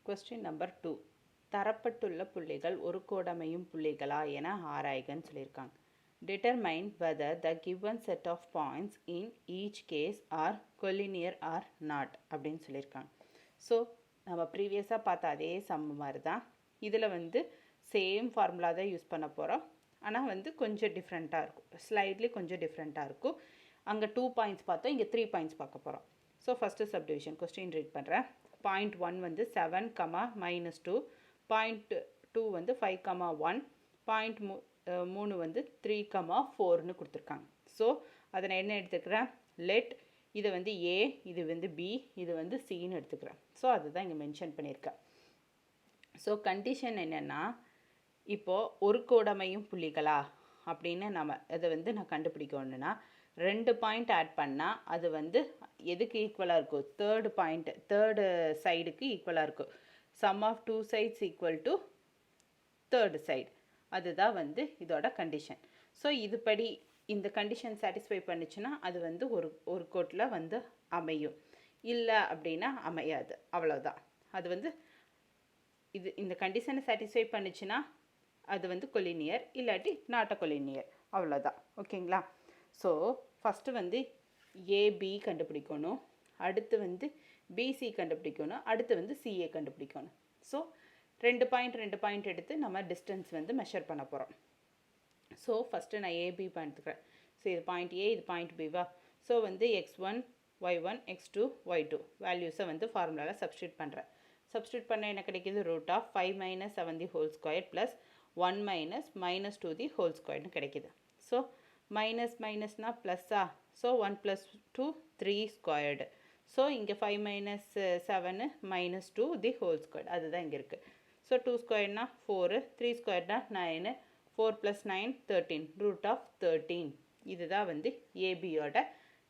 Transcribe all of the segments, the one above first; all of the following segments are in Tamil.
Question number 2. தரப்பட்டுள்ள புள்ளிகள் ஒரு கோடமையும் புள்ளிகளா என ஆராய்கன்னு சொல்லியிருக்காங்க. Determine whether the given set of points in each case are collinear or not அப்படின்னு சொல்லியிருக்காங்க. ஸோ நம்ம ப்ரீவியஸாக பார்த்த அதே சம் மாதிரி தான் இதில் சேம் ஃபார்முலா தான் யூஸ் பண்ண போகிறோம். ஆனால் கொஞ்சம் டிஃப்ரெண்ட்டாக இருக்கும், ஸ்லைட்லி கொஞ்சம் டிஃப்ரெண்ட்டாக இருக்கும். அங்கே 2 பாயிண்ட்ஸ் பார்த்தோம், இங்கே 3 பாயிண்ட்ஸ் பார்க்க போகிறோம். So first subdivision question read பண்ணுறேன். பாயிண்ட் 1 7, -2. பாயிண்ட் 2 5, 1. பாயிண்ட் 3 3, 4ன்னு கொடுத்துருக்காங்க. ஸோ அதை நான் என்ன எடுத்துக்கிறேன், லெட் இது ஏ, இது பி, இது சின்னு எடுத்துக்கிறேன். ஸோ அதுதான் இங்கே மென்ஷன் பண்ணியிருக்கேன். ஸோ கண்டிஷன் என்னென்னா, இப்போது ஒரு கோடமையும் புள்ளிகளா அப்படின்னு நம்ம அதை நான் கண்டுபிடிக்கணுன்னா 2 பாயிண்ட் ஆட் பண்ணால் அது எதுக்கு ஈக்குவலாக இருக்கும், தேர்டு சைடுக்கு ஈக்குவலாக இருக்கும். Sum of 2 sides equal to third side, அதுதான் இதோட கண்டிஷன். ஸோ இதுபடி இந்த கண்டிஷன் சாட்டிஸ்ஃபை பண்ணிச்சுன்னா அது ஒரு கோட்டில் அமையும், இல்லை அப்படின்னா அமையாது, அவ்வளோதான். அது இந்த கண்டிஷனை சாட்டிஸ்ஃபை பண்ணிச்சுன்னா அது கொலினியர், இல்லாட்டி நாட் அ கொலினியர், அவ்வளோதான். ஓகேங்களா? ஸோ ஃபஸ்ட்டு ஏபி கண்டுபிடிக்கணும், அடுத்து பிசி கண்டுபிடிக்கணும், அடுத்து சிஏ கண்டுபிடிக்கணும். ஸோ 2 பாயிண்ட் எடுத்து நம்ம டிஸ்டன்ஸ் மெஷர் பண்ண போகிறோம். ஸோ ஃபஸ்ட்டு நான் ஏபி எடுத்துக்கிறேன். ஸோ இது பாயிண்ட் ஏ, இது point பிவா. So x1 y1 x2 y2 வேல்யூஸை ஃபார்முலாவில் சப்ஸ்டியூட் பண்ணுறேன். சப்ஸ்டியூட் பண்ண என்ன கிடைக்கிது, √5 - 7 the whole square plus 1 - -2 the whole ஸ்கொயர்னு கிடைக்கிது. ஸோ மைனஸ்னா ப்ளஸ்ஸா, ஸோ 1 + 2 3 ஸ்கொயர்டு. ஸோ இங்கே 5 - 7 -2 தி ஹோல் ஸ்கொயர், அதுதான் இங்கே இருக்குது. ஸோ 2 ஸ்கொயர்னா 4, 3 ஸ்கொயர்னா 9, 4 + 9 13, √13. இதுதான் ஏபியோட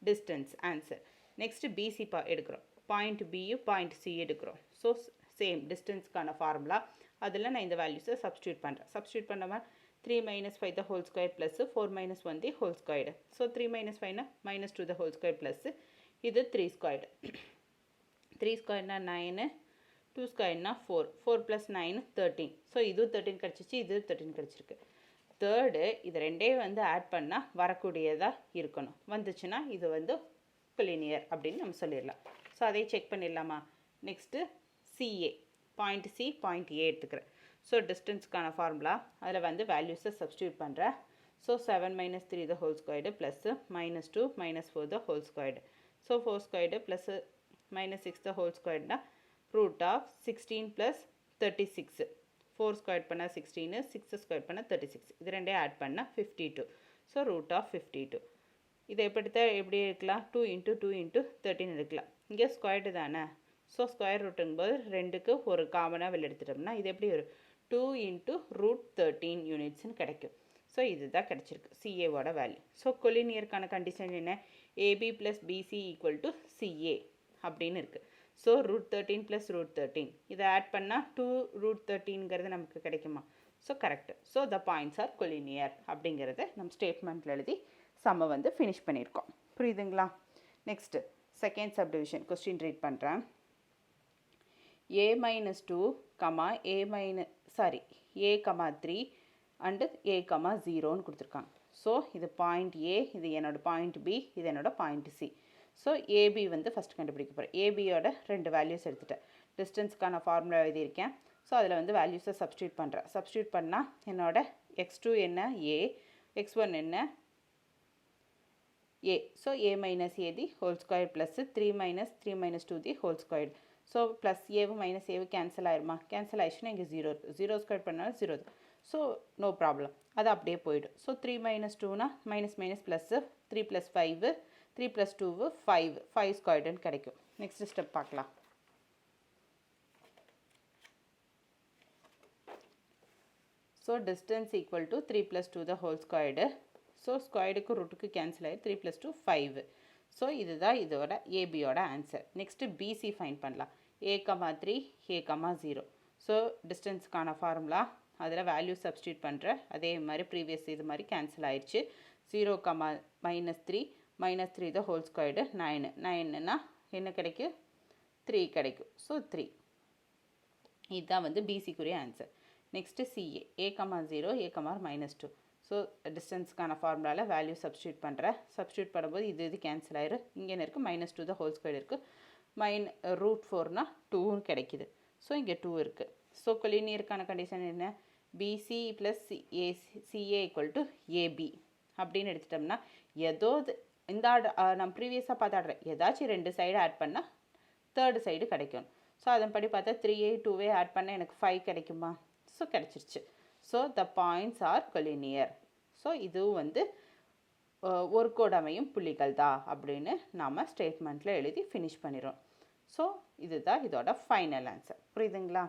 டிஸ்டன்ஸ் ஆன்சர். நெக்ஸ்ட்டு பிசி எடுக்கிறோம். பாயிண்ட் பியும் பாயிண்ட் சி எடுக்கிறோம். ஸோ சேம் டிஸ்டன்ஸ்க்கான ஃபார்முலா, அதில் நான் இந்த வேல்யூஸை சப்ஸ்டியூட் பண்ணுறேன். சப்ஸ்டியூட் பண்ணாமல் 3 - 5 the whole square plus 4 - 1 the whole squared. So 3 - 5னா -2 the whole square plus இது 3 ஸ்கொயர்டு. 3 ஸ்கொயர்னா 9, 2 ஸ்கொயர்னா 4, 4 + 9 13. ஸோ இது 13 கிடச்சிச்சு, இது 13 கிடச்சிருக்கு. தேர்டு இது ரெண்டே ஆட் பண்ணால் வரக்கூடியதாக இருக்கணும். வந்துச்சுன்னா இது கொலினியர் அப்படின்னு நம்ம சொல்லிடலாம். ஸோ அதை செக் பண்ணிடலாமா? Next CA, point C point A எடுத்துக்கிறேன். ஸோ டிஸ்டன்ஸ்க்கான ஃபார்முலா, அதில் வேல்யூஸை சப்ஸ்டியூட் பண்ணுறேன். So 7 - 3 the whole squared plus -2 - 4 the whole squared. So 4 squared plus -6 the whole ஸ்கொயர்டுனா √16 + 36. 4 ஸ்கொயர் பண்ணால் 16, 6 ஸ்கொயர் பண்ணால் 36. இது ரெண்டே ஆட் பண்ணால் 52. ஸோ √52. இதை எப்படி இருக்கலாம், 2 × 2 × 13 எடுக்கலாம். இங்கே ஸ்கொயர்டு தானே, ஸோ ஸ்கொயர் ரூட்டுங்கும்போது 2க்கு ஒரு காமனாக வெளில எடுத்துட்டோம்னா இது எப்படி வரும், 2 × √13 யூனிட்ஸ்னு கிடைக்கும். ஸோ இதுதான் கிடச்சிருக்கு சிஏவோட வேல்யூ. ஸோ கொலினியருக்கான கண்டிஷன் என்ன, ஏபி + பிசி = சிஏ அப்படின்னு இருக்குது. ஸோ √13 + √13 இதை ஆட் பண்ணால் 2√13ங்கிறது நமக்கு கிடைக்குமா? So correct. So the points R collinear அப்படிங்கிறத நம்ம ஸ்டேட்மெண்ட்டில் எழுதி சம்மை ஃபினிஷ் பண்ணியிருக்கோம். புரியுதுங்களா? Next second subdivision question read பண்ணுறேன். a - 2, a, 3 அண்டு a, 0ன்னு கொடுத்துருக்காங்க. ஸோ இது பாயிண்ட் ஏ, இது என்னோட பாயிண்ட் பி, இது என்னோட point C. So AB first கண்டுபிடிக்க போகிறேன். ஏபியோட 2 வேல்யூஸ் எடுத்துட்டேன். டிஸ்டன்ஸ்க்கான ஃபார்முலா எழுதியிருக்கேன். ஸோ அதில் வேல்யூஸை சப்ஸ்டியூட் பண்ணுறேன். சப்ஸ்டியூட் பண்ணால் என்னோட x2 என்ன, ஏ, x1 என்ன, a. So a minus a the whole square plus 3 minus 3 minus 2 the whole square. So plus a minus a cancel ஆயிருமா? cancel ஆயிடுச்சுன்னா இங்கே 0 இருக்குது. 0 ஸ்கொயர் பண்ணாலும் 0. ஸோ நோ ப்ராப்ளம், அது அப்படியே போயிடும். ஸோ 3 - 2னா மைனஸ் ப்ளஸ்ஸு 3 + 5, 3 + 2 5 ஸ்கொயர்டுன்னு கிடைக்கும். நெக்ஸ்ட் ஸ்டெப் பார்க்கலாம். So distance equal to 3 + 2 the whole squared. So ஸ்கொயர்டுக்கு ரூட்டுக்கு கேன்சல் ஆகி 3 + 2 5. ஸோ இதுதான் இதோட ஏபியோட ஆன்சர். நெக்ஸ்ட்டு பிசி ஃபைன் பண்ணலாம். a, 3, a, 0. ஸோ டிஸ்டன்ஸ்க்கான ஃபார்முலா, அதில் வேல்யூ சப்ஸ்டியூட் பண்ணுற அதே மாதிரி ப்ரீவியஸ் இது மாதிரி கேன்சல் ஆயிடுச்சு. 0, -3 -3 த ஹோல் ஸ்கொயர்டு 9. 9னா என்ன கிடைக்கும், 3 கிடைக்கும். ஸோ 3. இதுதான் வந்து பிசிக்குரிய answer. Next CA a,0 a,-2. So டிஸ்டன்ஸ்க்கான ஃபார்முலாவில் வேல்யூ சப்ஸ்டியூட் பண்ணுறேன். சப்ஸ்டியூட் பண்ணும்போது இது கேன்சல் ஆயிரும். இங்கே என்ன இருக்குது, -2 the whole square இருக்குது. √4னா 2 கிடைக்குது. ஸோ இங்கே 2 இருக்குது. ஸோ கொலினியருக்கான கண்டிஷன் என்ன, BC plus CA equal to AB அப்படின்னு எடுத்துட்டோம்னா இந்த நான் ப்ரீவியஸாக பார்த்தாடுறேன், ஏதாச்சும் 2 சைடு ஆட் பண்ணால் தேர்டு சைடு கிடைக்கும். ஸோ அதன்படி பார்த்தா 3a 2a ஆட் பண்ணால் எனக்கு 5 கிடைக்குமா? ஸோ கிடச்சிருச்சு. So the points R collinear. So இதுவும் வந்து ஒரு கோடமையும் புள்ளிகள் தான் அப்படின்னு நாம் ஸ்டேட்மெண்ட்டில் எழுதி ஃபினிஷ் பண்ணிடுறோம். ஸோ இதுதான் இதோட ஃபைனல் ஆன்சர். புரியுதுங்களா?